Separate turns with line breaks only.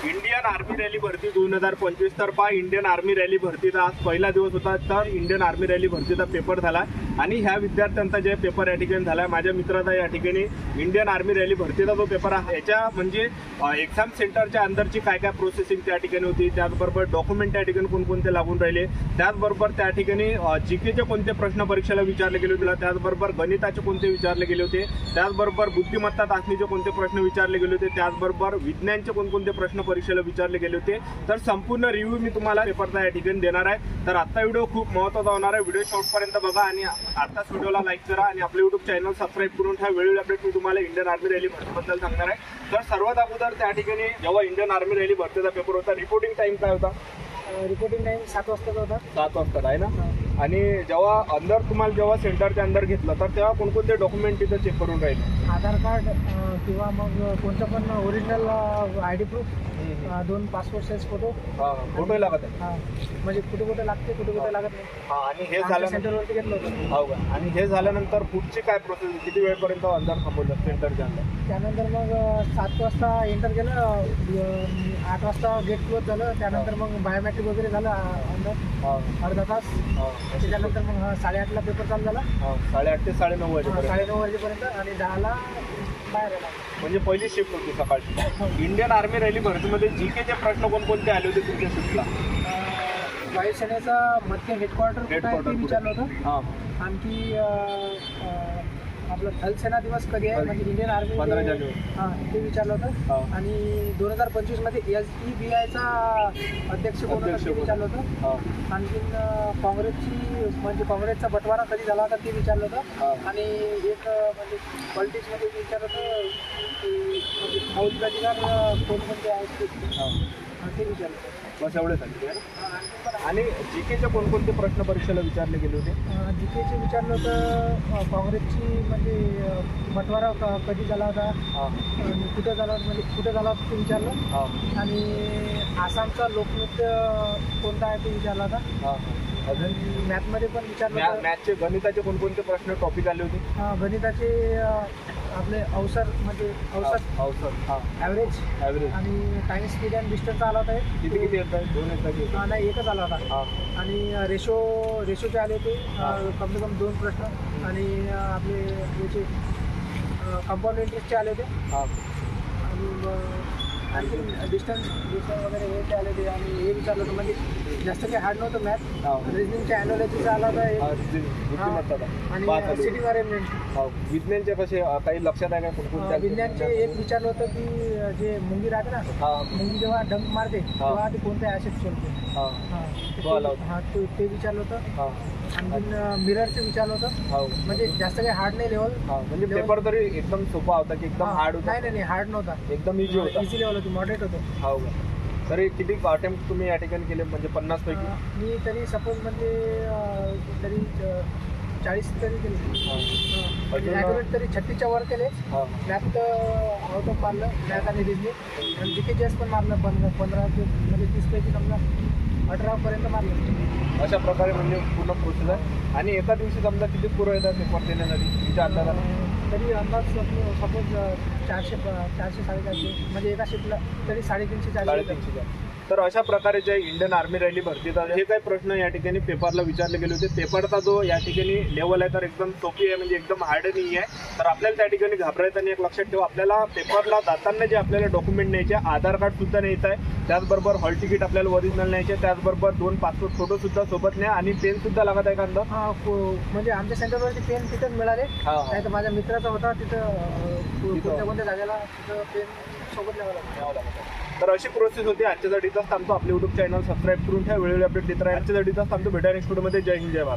Indian army rally भरती 2025 तर पहा इंडियन आर्मी रॅली भरतीचा आज पहिला दिवस होता। तर इंडियन आर्मी रॅली भरतीचा पेपर झाला आणि ह्या विद्यार्थ्यांचा जे पेपर या ठिकाणी झाला, माझ्या मित्राचा या ठिकाणी इंडियन आर्मी रॅली भरतीचा जो पेपर आहे याच्या म्हणजे एक्झाम सेंटरच्या अंदरची काय काय प्रोसेसिंग त्या ठिकाणी होती, त्याचबरोबर डॉक्युमेंट त्या ठिकाणी कोणकोणते लागून राहिले, त्याचबरोबर त्या ठिकाणी जीकेचे कोणते प्रश्न परीक्षेला विचारले गेले होते, त्याचबरोबर गणिताचे कोणते विचारले गेले होते, त्याचबरोबर बुद्धिमत्ता चाचणीचे कोणते प्रश्न विचारले गेले होते, त्याचबरोबर विज्ञानचे कोणकोणते प्रश्न परीक्षेला विचारले गेले होते। तर संपूर्ण रिव्ह्यू मी तुम्हाला पेपरचा या ठिकाणी देणार आहे। तर आजचा व्हिडिओ खूप महत्त्वाचा होणार आहे, व्हिडिओ शेवटपर्यंत बघा आणि आताच व्हिडिओला लाईक करा आणि आपले युट्यूब चॅनल सबस्क्राईब करून ठेवा। वेळोवेळी अपडेट मी तुम्हाला इंडियन आर्मी रॅली भरतीबद्दल सांगणार आहे। तर सर्वात अगोदर त्या ठिकाणी जेव्हा इंडियन आर्मी रॅली भरतीचा पेपर होता, रिपोर्टिंग टाइम काय होता?
रिपोर्टिंग टाइम 7 वाजता होता।
7 वाजता आहे ना। आणि जेव्हा अंदर तुम्हाला जेव्हा सेंटरच्या अंदर घेतलं तर तेव्हा कोणकोणते डॉक्युमेंट तिथं चेक करून राहिले?
आधार कार्ड किंवा मग कोणतं पण original ID proof, 2 passport size photo.
Photo लागत आहे
म्हणजे कुठे लागते कुठे लागत नाही।
आणि हे झालं
सेंटरवरती घेतलं होतं।
हो का? आणि हे झाल्यानंतर पुढची काय प्रोसेस, किती वेळपर्यंत अंदर थांबवलं सेंटरच्या अंदर?
त्यानंतर मग 7 वाजता एंटर केलं, 8 वाजता गेट क्लोज झालं, त्यानंतर मग बायोमेट्रिक वगैरे झालं अंदर अर्धा तास। त्याच्यानंतर मग 8:30ला पेपर चालू झाला।
8:30 ते 9:30 वाजेपर्यंत।
9:30 वाजेपर्यंत आणि 10ला बाहेर आला।
म्हणजे पहिली शिफ्ट होती सकाळची। इंडियन आर्मी रॅली भरतीमध्ये जीकेचे प्रश्न कोणकोणते आले होते तुमच्या शिफ्टला?
वायुसेनेचा मध्य हेडक्वार्टर विचारलं होतं। आणखी आपलं थल सेना दिवस कधी आहे म्हणजे इंडियन आर्मी
15 जानेवारी
ते विचारलं होतं। आणि 2025 मध्ये SEBIचा अध्यक्ष कोण होता ते विचारलं होतं। आणखीन काँग्रेसची म्हणजे काँग्रेसचा बटवारा कधी झाला होता ते विचारलं होतं। आणि एक म्हणजे पॉलिटिक्स मध्ये विचारलं होतं की फौज अधिकार कोणकोणते आहेत ते विचारलं होतं।
बस एवढे झाले। आणि जीकेचे कोणकोणते प्रश्न परीक्षेला विचारले गेले होते?
जीकेचे विचारलं होतं काँग्रेसची म्हणजे बटवारा कधी झाला होता, कुठं झाला म्हणजे कुठं झाला होता ते विचारलं। आणि आसामचा लोकनृत्य कोणता आहे ते विचारला होता।
अजून
मॅथमध्ये पण विचारलं।
मॅथचे गणिताचे कोणकोणते प्रश्न टॉपिक आले होते?
गणिताचे आपले अवसर म्हणजे अवसर ॲव्हरेज आणि टाइम स्पीड अँड डिस्टन्स आला होता।
किती येतात? 2 येतात?
नाही, एकच आला होता। आणि रेशोचे आले होते कम से कम 2 प्रश्न। आणि आपले याचे कंपाऊंड इंटरेस्टचे आले होते। आणि आणखी डिस्टन्स वगैरे हे आले होते। आणि हे विचारलं होतं म्हणजे जास्त काही हार्ड नव्हतं मॅथ। रिजनिंगच्या ॲनालिसिसचा आला होता। आणि सिटिंग अरेंजमेंट।
विज्ञानचे कसे काही लक्षात आहे का?
विज्ञानचे एक विचारलं होतं की जे मुंगी राहते ना, मुंगी जेव्हा डंक मारते तेव्हा ते कोणत्या ॲसिड सोडते, ते विचारलं होतं। आणखीन मिररचे विचारलं होतं। म्हणजे जास्त काही हार्ड नाही लेवल।
म्हणजे पेपर तरी एकदम सोपा होता की एकदम हार्ड होता?
नाही, हार्ड नव्हता,
एकदम इझी होता।
इझी लेवल होती, मॉडरेट होतं।
हो का? तरी किती अटेम्प्ट तुम्ही या ठिकाणी केले म्हणजे 50 पैकी?
मी तरी सपोज म्हणजे तरी 40 तरी केले। ॲक्युरेट तरी 36च्या वर केले। मॅथ आउट ऑफ मारलं, मॅथ आणि रिजनिंग। आणि जीकेजीएस पण मारलं 15 म्हणजे 30 पैकी समजा 18पर्यंत मारलं।
अशा प्रकारे म्हणजे पूर्ण प्रोसेस आहे। आणि एका दिवशी समजा किती पुरं येतात पेपर देण्यासाठी तुमच्या अंदाजाने?
तरी अंदाज सपोज 400 450 म्हणजे एका शिफ्टला तरी 350 400।
तर अशा प्रकारे जे इंडियन आर्मी रॅली भरतीचा हे काही प्रश्न या ठिकाणी पेपरला विचारले गेले होते। पेपरचा जो या ठिकाणी लेवल आहे तर एकदम सोपी आहे, म्हणजे एकदम हार्ड नाही आहे। तर आपल्याला त्या ठिकाणी घाबरायचं नाही। एक लक्षात ठेवा, आपल्याला पेपरला जाताना जे आपल्याला डॉक्युमेंट न्यायचे, आधार कार्ड सुद्धा न्यायचं आहे, त्याचबरोबर हॉल तिकीट आपल्याला ओरिजिनल न्यायचे, त्याचबरोबर 2 पासपोर्ट फोटो सुद्धा सोबत न्या। आणि पेन सुद्धा लागत आहे का अंदर?
म्हणजे आमच्या सेंटरवरती पेन तिथंच मिळाले, नाही तर माझ्या मित्राचा होता तिथं कोणत्या जागेला तिथं पेन सोबत न्यावं लागतं।
तर अशी प्रोसेस होती। आजच्यासाठीच थांबतो। आपले युट्यूब चॅनल सबस्क्राईब करून ठेवा, वेळोवेळी अपडेट देत राहा। आजच्यासाठीच थांबतो। भेटा नेक्स्ट व्हिडिओमध्ये। जय हिंद, जय भारत।